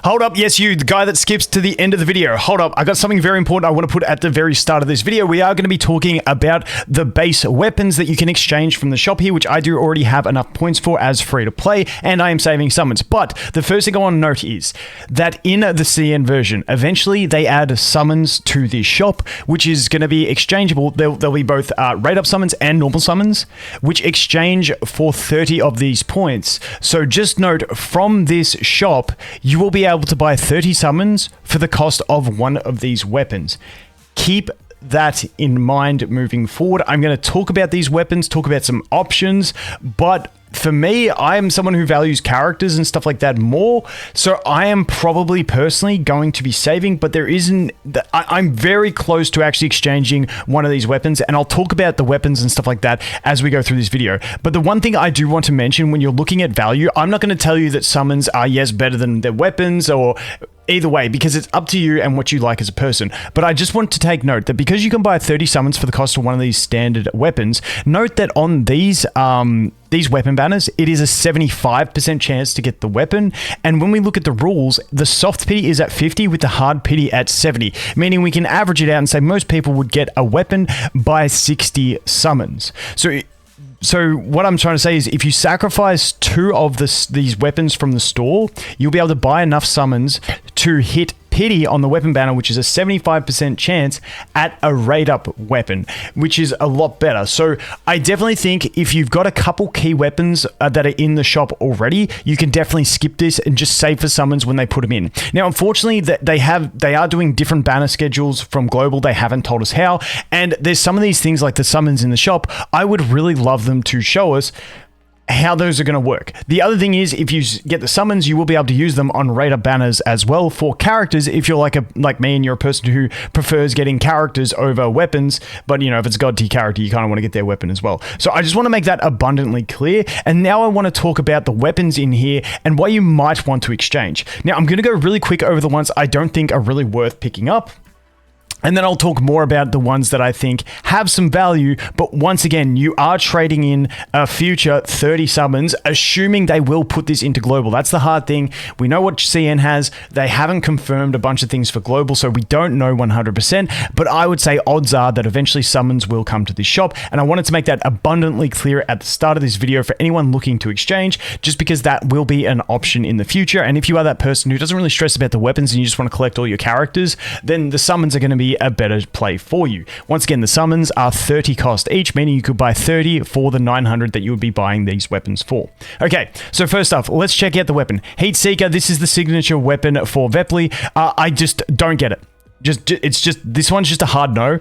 Hold up, yes you, the guy that skips to the end of the video. Hold up, I got something very important I want to put at the very start of this video. We are going to be talking about the base weapons that you can exchange from the shop here, which I do already have enough points for as free to play, and I am saving summons. But the first thing I want to note is that in the CN version, eventually they add summons to the shop, which is going to be exchangeable. There'll be both rate up summons and normal summons, which exchange for 30 of these points. So just note, from this shop, you will be able to buy 30 summons for the cost of one of these weapons. Keep that in mind moving forward. I'm going to talk about these weapons, talk about some options, but for me, I am someone who values characters and stuff like that more, so I am probably personally going to be saving, but there isn't... I'm very close to actually exchanging one of these weapons, and I'll talk about the weapons and stuff like that as we go through this video. But the one thing I do want to mention when you're looking at value, I'm not going to tell you that summons are, yes, better than their weapons or... either way, because it's up to you and what you like as a person. But I just want to take note that because you can buy 30 summons for the cost of one of these standard weapons, note that on these weapon banners, it is a 75% chance to get the weapon. And when we look at the rules, the soft pity is at 50 with the hard pity at 70, meaning we can average it out and say most people would get a weapon by 60 summons. So what I'm trying to say is if you sacrifice two of these weapons from the store, you'll be able to buy enough summons to hit pity on the weapon banner, which is a 75% chance at a rate up weapon, which is a lot better. So I definitely think if you've got a couple key weapons that are in the shop already, you can definitely skip this and just save for summons when they put them in. Now, unfortunately, they are doing different banner schedules from global. They haven't told us how, and there's some of these things like the summons in the shop. I would really love them to show us how those are going to work. The other thing is, if you get the summons, you will be able to use them on rate-up banners as well for characters. If you're like me and you're a person who prefers getting characters over weapons, but you know, if it's a god tier character, you kind of want to get their weapon as well. So I just want to make that abundantly clear. And now I want to talk about the weapons in here and what you might want to exchange. Now I'm going to go really quick over the ones I don't think are really worth picking up. And then I'll talk more about the ones that I think have some value, but once again, you are trading in a future 30 summons, assuming they will put this into global. That's the hard thing. We know what CN has. They haven't confirmed a bunch of things for global, so we don't know 100%, but I would say odds are that eventually summons will come to this shop, and I wanted to make that abundantly clear at the start of this video for anyone looking to exchange, just because that will be an option in the future. And if you are that person who doesn't really stress about the weapons and you just want to collect all your characters, then the summons are going to be a better play for you. Once again, the summons are 30 cost each, meaning you could buy 30 for the 900 that you would be buying these weapons for. Okay, so first off, let's check out the weapon. Heartseeker, this is the signature weapon for Vepley. I just don't get it. This one's just a hard no.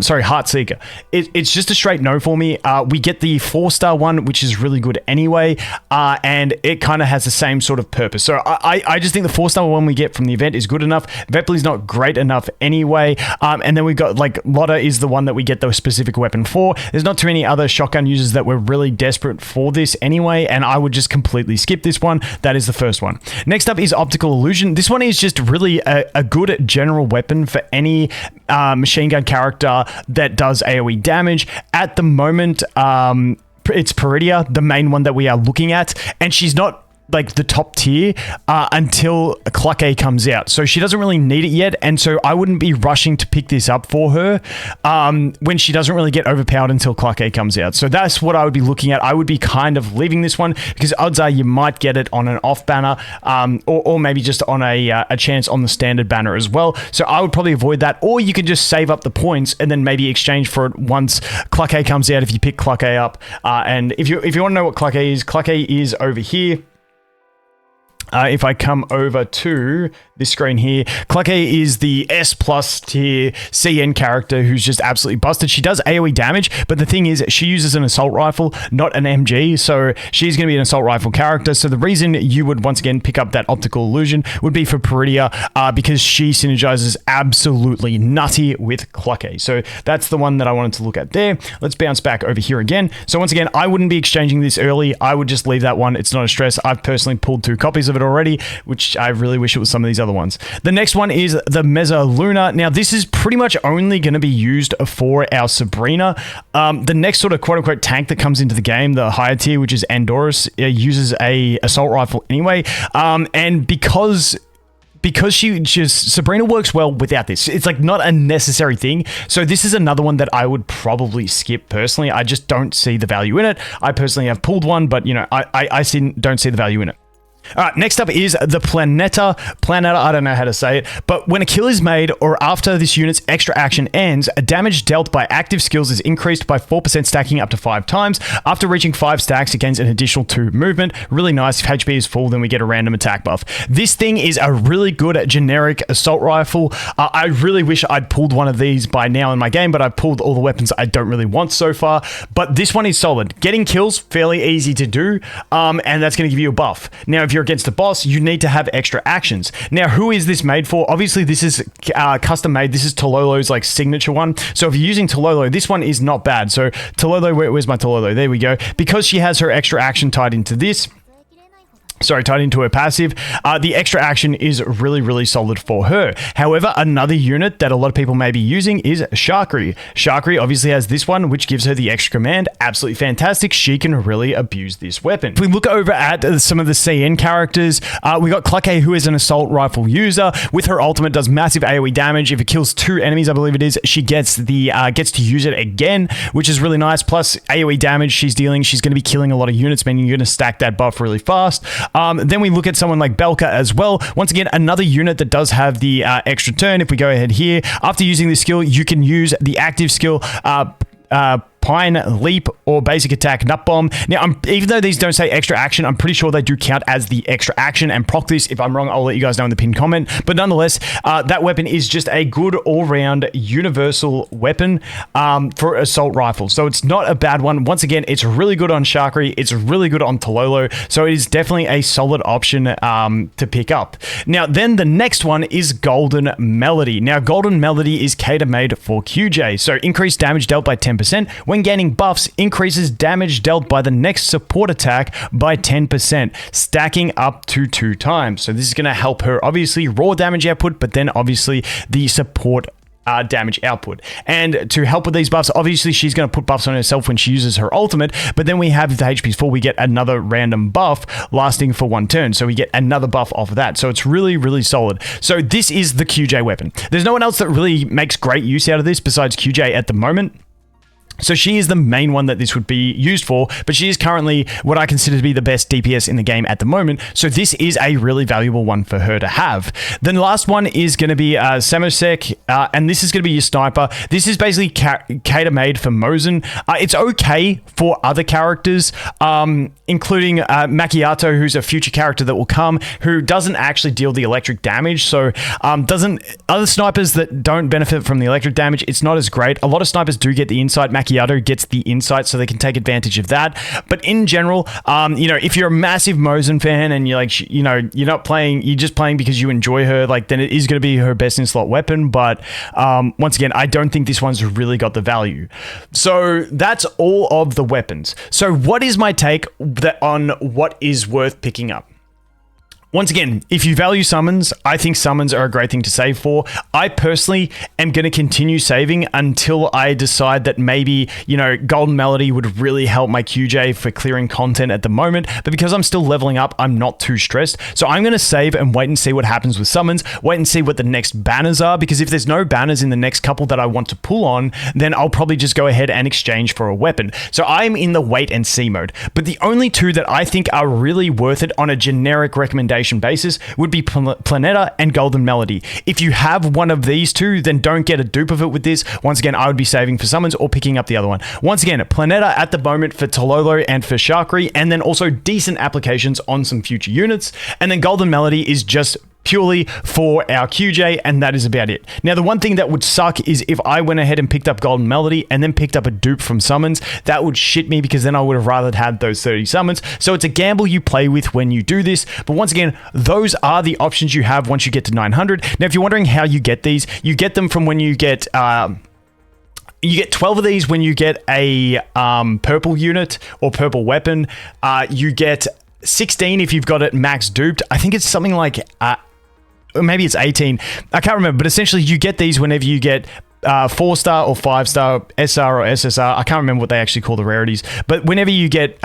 Sorry, Heartseeker. It's just a straight no for me. We get the 4-star one, which is really good anyway, and it kind of has the same sort of purpose. So I just think the 4-star one we get from the event is good enough. Vepley's not great enough anyway. And then we've got, like, Lotta is the one that we get the specific weapon for. There's not too many other shotgun users that were really desperate for this anyway, and I would just completely skip this one. That is the first one. Next up is Optical Illusion. This one is just really a good general weapon for any machine gun character that does AoE damage. At the moment, it's Peridia, the main one that we are looking at, and she's not like the top tier until Cluck A comes out. So she doesn't really need it yet, and so I wouldn't be rushing to pick this up for her when she doesn't really get overpowered until Cluck A comes out. So that's what I would be looking at. I would be kind of leaving this one because odds are you might get it on an off banner or maybe just on a chance on the standard banner as well. So I would probably avoid that, or you could just save up the points and then maybe exchange for it once Cluck A comes out if you pick Cluck A up. And if you want to know what Cluck A is over here. If I come over to this screen here, Cluck A is the S+ tier CN character who's just absolutely busted. She does AoE damage, but the thing is, she uses an assault rifle, not an MG, so she's going to be an assault rifle character. So the reason you would once again pick up that Optical Illusion would be for Peridia, because she synergizes absolutely nutty with Cluck A. So that's the one that I wanted to look at there. Let's bounce back over here again. So once again, I wouldn't be exchanging this early. I would just leave that one. It's not a stress. I've personally pulled 2 copies of it already, which I really wish it was some of these other ones. The next one is the Mezzaluna. Now, this is pretty much only going to be used for our Sabrina. The next sort of quote-unquote tank that comes into the game, the higher tier, which is Andorus, uses a assault rifle anyway. And because because Sabrina works well without this. It's like not a necessary thing. So this is another one that I would probably skip personally. I just don't see the value in it. I personally have pulled one, but you know, I don't see the value in it. All right, next up is the Planeta. Planeta, I don't know how to say it, but when a kill is made or after this unit's extra action ends, damage dealt by active skills is increased by 4%, stacking up to 5 times. After reaching 5 stacks, it gains an additional 2 movement. Really nice. If HP is full, then we get a random attack buff. This thing is a really good generic assault rifle. I really wish I'd pulled one of these by now in my game, but I've pulled all the weapons I don't really want so far. But this one is solid. Getting kills, fairly easy to do, and that's going to give you a buff. Now, if you're against a boss, you need to have extra actions. Now, who is this made for? Obviously, this is custom made. This is Tololo's like signature one. So if you're using Tololo, this one is not bad. So Tololo, where's my Tololo? There we go. Because she has her extra action tied into this. Sorry, tied into her passive. The extra action is really, really solid for her. However, another unit that a lot of people may be using is Sharkry. Sharkry obviously has this one, which gives her the extra command. Absolutely fantastic. She can really abuse this weapon. If we look over at some of the CN characters, we got Clucke, who is an assault rifle user. With her ultimate, does massive AoE damage. If it kills 2 enemies, I believe it is, she gets to use it again, which is really nice. Plus AoE damage she's dealing. She's going to be killing a lot of units, meaning you're going to stack that buff really fast. Then we look at someone like Belka as well. Once again, another unit that does have the extra turn. If we go ahead here, after using this skill, you can use the active skill Pine, Leap, or Basic Attack, Nut Bomb. Now, even though these don't say extra action, I'm pretty sure they do count as the extra action, and proc this. If I'm wrong, I'll let you guys know in the pinned comment. But nonetheless, that weapon is just a good all-round universal weapon for assault rifle. So it's not a bad one. Once again, it's really good on Sharkry. It's really good on Tololo. So it is definitely a solid option to pick up. Now, then the next one is Golden Melody. Now, Golden Melody is cater-made for QJ. So increased damage dealt by 10%. When gaining buffs, increases damage dealt by the next support attack by 10%, stacking up to 2 times. So this is going to help her, obviously, raw damage output, but then obviously the support damage output. And to help with these buffs, obviously she's going to put buffs on herself when she uses her ultimate, but then we have, if the HP's full, we get another random buff lasting for 1 turn. So we get another buff off of that. So it's really, really solid. So this is the QJ weapon. There's no one else that really makes great use out of this besides QJ at the moment. So she is the main one that this would be used for, but she is currently what I consider to be the best DPS in the game at the moment. So this is a really valuable one for her to have. Then the last one is going to be Samosek, and this is going to be your sniper. This is basically cater-made for Mosin. It's okay for other characters, including Macchiato, who's a future character that will come, who doesn't actually deal the electric damage. So other snipers that don't benefit from the electric damage, it's not as great. A lot of snipers do get the insight. Macchiato gets the insight, so they can take advantage of that. But in general, you know, if you're a massive Mosin fan and you're like, you know, you're just playing because you enjoy her, like, then it is going to be her best in slot weapon. But once again, I don't think this one's really got the value. So that's all of the weapons. So what is my take on what is worth picking up? Once again, if you value summons, I think summons are a great thing to save for. I personally am going to continue saving until I decide that maybe, you know, Golden Melody would really help my QJ for clearing content at the moment. But because I'm still leveling up, I'm not too stressed. So I'm going to save and wait and see what happens with summons. Wait and see what the next banners are. Because if there's no banners in the next couple that I want to pull on, then I'll probably just go ahead and exchange for a weapon. So I'm in the wait and see mode. But the only two that I think are really worth it on a generic recommendation basis would be Planeta and Golden Melody. If you have one of these two, then don't get a dupe of it with this. Once again, I would be saving for summons or picking up the other one. Once again, Planeta at the moment for Tololo and for Sharkry, and then also decent applications on some future units. And then Golden Melody is just purely for our QJ, and that is about it. Now, the one thing that would suck is if I went ahead and picked up Golden Melody and then picked up a dupe from summons. That would shit me, because then I would have rather had those 30 summons. So it's a gamble you play with when you do this. But once again, those are the options you have once you get to 900. Now, if you're wondering how you get these, you get them from when you get 12 of these when you get a purple unit or purple weapon. You get 16 if you've got it max duped. I think it's something like maybe it's 18. I can't remember, but essentially you get these whenever you get 4-star or 5-star SR or SSR. I can't remember what they actually call the rarities, but whenever you get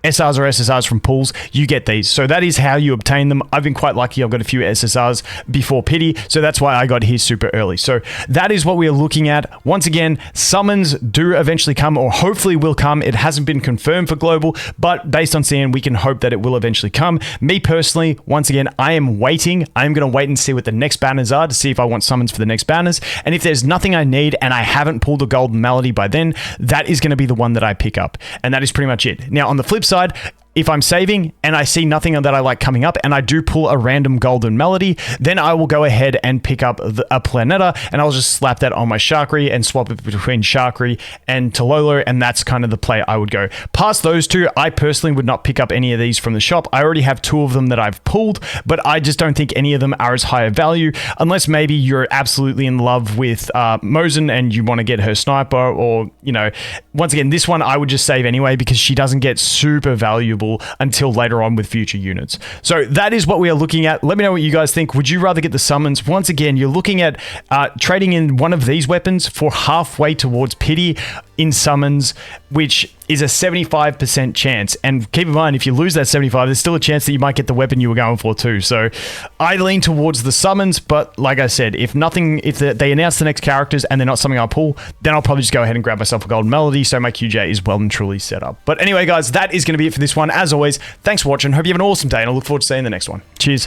SRs or SSRs from pools, you get these. So that is how you obtain them. I've been quite lucky. I've got a few SSRs before pity, so that's why I got here super early. So that is what we are looking at. Once again, summons do eventually come, or hopefully will come. It hasn't been confirmed for global, but based on seeing, we can hope that it will eventually come. Me personally, once again, I am waiting. I'm going to wait and see what the next banners are to see if I want summons for the next banners. And if there's nothing I need and I haven't pulled a golden melody by then, that is going to be the one that I pick up. And that is pretty much it. Now, on the flip side, if I'm saving and I see nothing that I like coming up and I do pull a random golden melody, then I will go ahead and pick up a Planeta, and I'll just slap that on my Sharkry and swap it between Sharkry and Tololo, and that's kind of the play I would go. Past those two, I personally would not pick up any of these from the shop. I already have 2 of them that I've pulled, but I just don't think any of them are as high a value, unless maybe you're absolutely in love with Mosin and you want to get her sniper, or, you know, once again, this one I would just save anyway because she doesn't get super valuable until later on with future units. So that is what we are looking at. Let me know what you guys think. Would you rather get the summons? Once again, you're looking at trading in one of these weapons for halfway towards pity in summons, which is a 75% chance. And keep in mind, if you lose that 75, there's still a chance that you might get the weapon you were going for too. So I lean towards the summons, but like I said, if they announce the next characters and they're not something I'll pull, then I'll probably just go ahead and grab myself a golden melody, so my QJ is well and truly set up. But anyway, guys, that is going to be it for this one. As always, thanks for watching. Hope you have an awesome day, and I look forward to seeing the next one. Cheers.